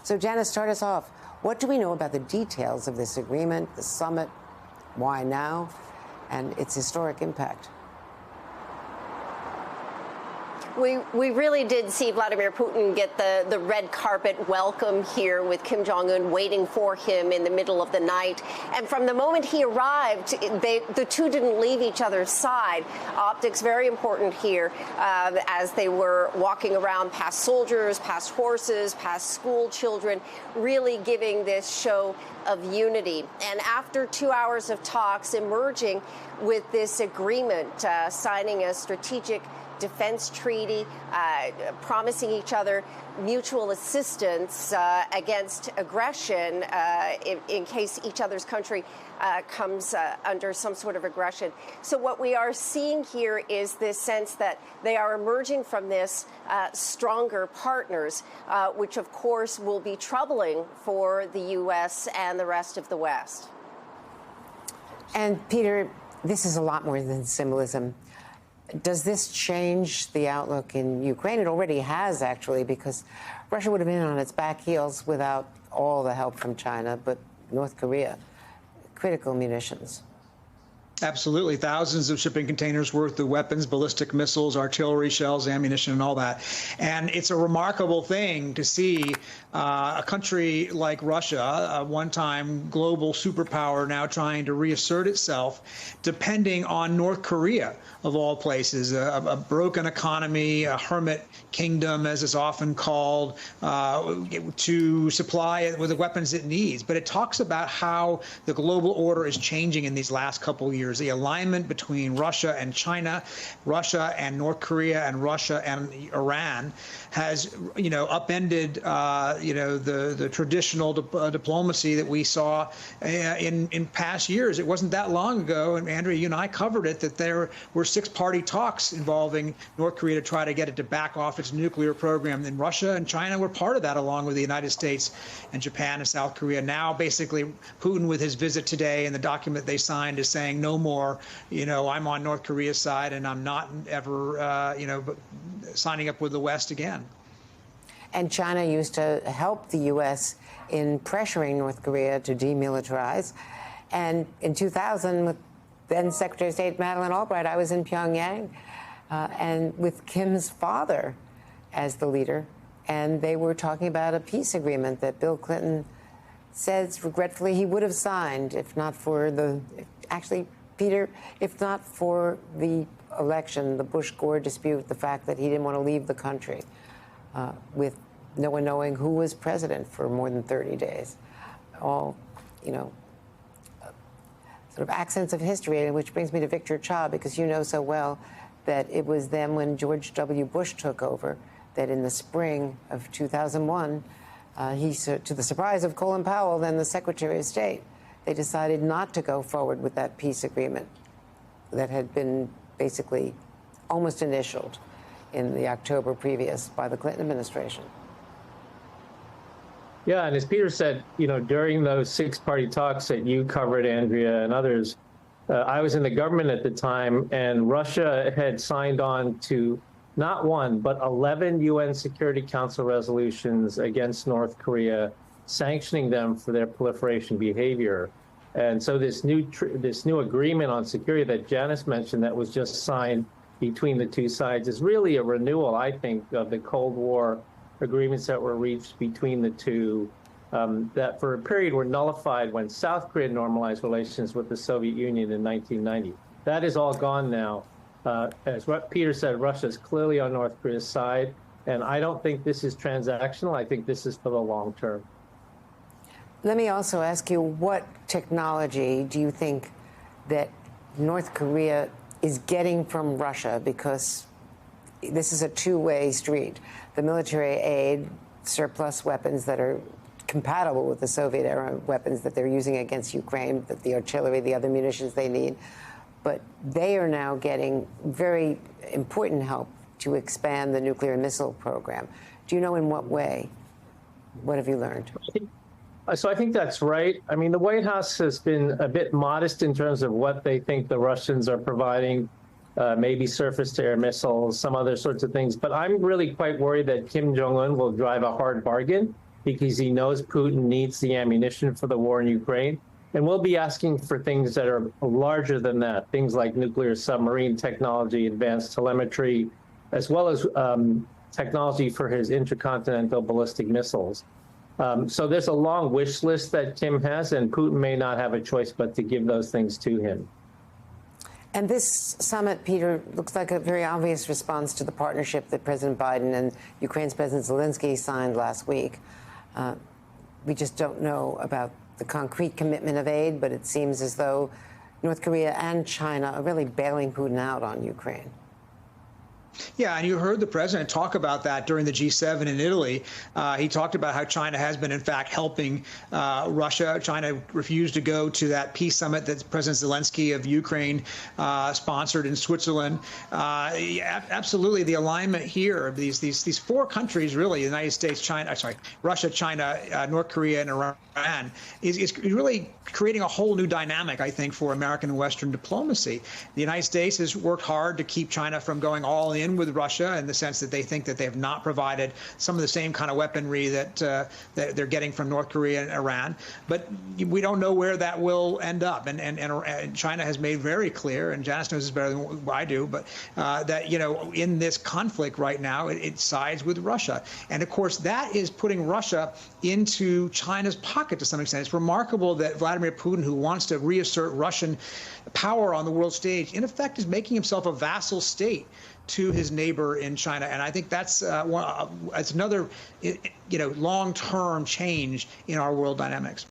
So, Janice, start us off. What do we know about the details of this agreement, the summit, why now, and its historic impact? We really did see Vladimir Putin get the red carpet welcome here with Kim Jong-un waiting for him in the middle of the night. And from the moment he arrived, the two didn't leave each other's side. Optics very important here as they were walking around past soldiers, past horses, past school children, really giving this show of unity. And after 2 hours of talks, emerging with this agreement, signing a strategic defense treaty, promising each other mutual assistance against aggression in case each other's country comes under some sort of aggression. So what we are seeing here is this sense that they are emerging from this stronger partners, which of course will be troubling for the U.S. and the rest of the West. And Peter, this is a lot more than symbolism. Does this change the outlook in Ukraine? It already has, actually, because Russia would have been on its back heels without all the help from China, but North Korea, critical munitions. Absolutely. Thousands of shipping containers worth of weapons, ballistic missiles, artillery shells, ammunition, and all that. And it's a remarkable thing to see a country like Russia, a one-time global superpower, now trying to reassert itself, depending on North Korea, of all places, a broken economy, a hermit kingdom, as it's often called, to supply it with the weapons it needs. But it talks about how the global order is changing in these last couple of years. The alignment between Russia and China, Russia and North Korea, and Russia and Iran has, upended, the traditional diplomacy that we saw in past years. It wasn't that long ago, and Andrea, you and I covered it, that there were six-party talks involving North Korea to try to get it to back off its nuclear program. And Russia and China were part of that, along with the United States and Japan and South Korea. Now, basically, Putin, with his visit today and the document they signed, is saying no more, I'm on North Korea's side and I'm not ever, signing up with the West again. And China used to help the U.S. in pressuring North Korea to demilitarize. And in 2000, with then Secretary of State Madeleine Albright, I was in Pyongyang and with Kim's father as the leader. And they were talking about a peace agreement that Bill Clinton says, regretfully, he would have signed if not for Peter, if not for the election, the Bush-Gore dispute, the fact that he didn't want to leave the country with no one knowing who was president for more than 30 days. All, sort of accents of history, which brings me to Victor Cha, because you know so well that it was then when George W. Bush took over that in the spring of 2001, to the surprise of Colin Powell, then the Secretary of State, they decided not to go forward with that peace agreement that had been basically almost initialed in the October previous by the Clinton administration. Yeah, and as Peter said, during those six-party talks that you covered, Andrea, and others, I was in the government at the time, and Russia had signed on to not one, but 11 UN Security Council resolutions against North Korea, sanctioning them for their proliferation behavior. And so this new agreement on security that Janice mentioned that was just signed between the two sides is really a renewal, I think, of the Cold War agreements that were reached between the two that for a period were nullified when South Korea normalized relations with the Soviet Union in 1990. That is all gone now. As Peter said, Russia is clearly on North Korea's side, and I don't think this is transactional. I think this is for the long term. Let me also ask you, what technology do you think that North Korea is getting from Russia? Because this is a two-way street. The military aid, surplus weapons that are compatible with the Soviet-era weapons that they're using against Ukraine, the artillery, the other munitions they need. But they are now getting very important help to expand the nuclear missile program. Do you know in what way? What have you learned? So I think that's right. I mean, the White House has been a bit modest in terms of what they think the Russians are providing, maybe surface-to-air missiles, some other sorts of things. But I'm really quite worried that Kim Jong-un will drive a hard bargain because he knows Putin needs the ammunition for the war in Ukraine. And we'll be asking for things that are larger than that, things like nuclear submarine technology, advanced telemetry, as well as technology for his intercontinental ballistic missiles. So there's a long wish list that Kim has, and Putin may not have a choice but to give those things to him. And this summit, Peter, looks like a very obvious response to the partnership that President Biden and Ukraine's President Zelensky signed last week. We just don't know about the concrete commitment of aid, but it seems as though North Korea and China are really bailing Putin out on Ukraine. Yeah, and you heard the president talk about that during the G7 in Italy. He talked about how China has been, in fact, helping Russia. China refused to go to that peace summit that President Zelensky of Ukraine sponsored in Switzerland. Absolutely, the alignment here of these four countries, really, the United States, Russia, China, North Korea, and Iran, is really creating a whole new dynamic, I think, for American and Western diplomacy. The United States has worked hard to keep China from going all in with Russia, in the sense that they think that they have not provided some of the same kind of weaponry that that they're getting from North Korea and Iran. But we don't know where that will end up. And China has made very clear, and Janice knows this better than I do, but that, you know, in this conflict right now, it sides with Russia. And of course, that is putting Russia into China's pocket to some extent. It's remarkable that Vladimir Putin, who wants to reassert Russian power on the world stage, in effect is making himself a vassal state to his neighbor in China. And I think that's it's another, long-term change in our world dynamics.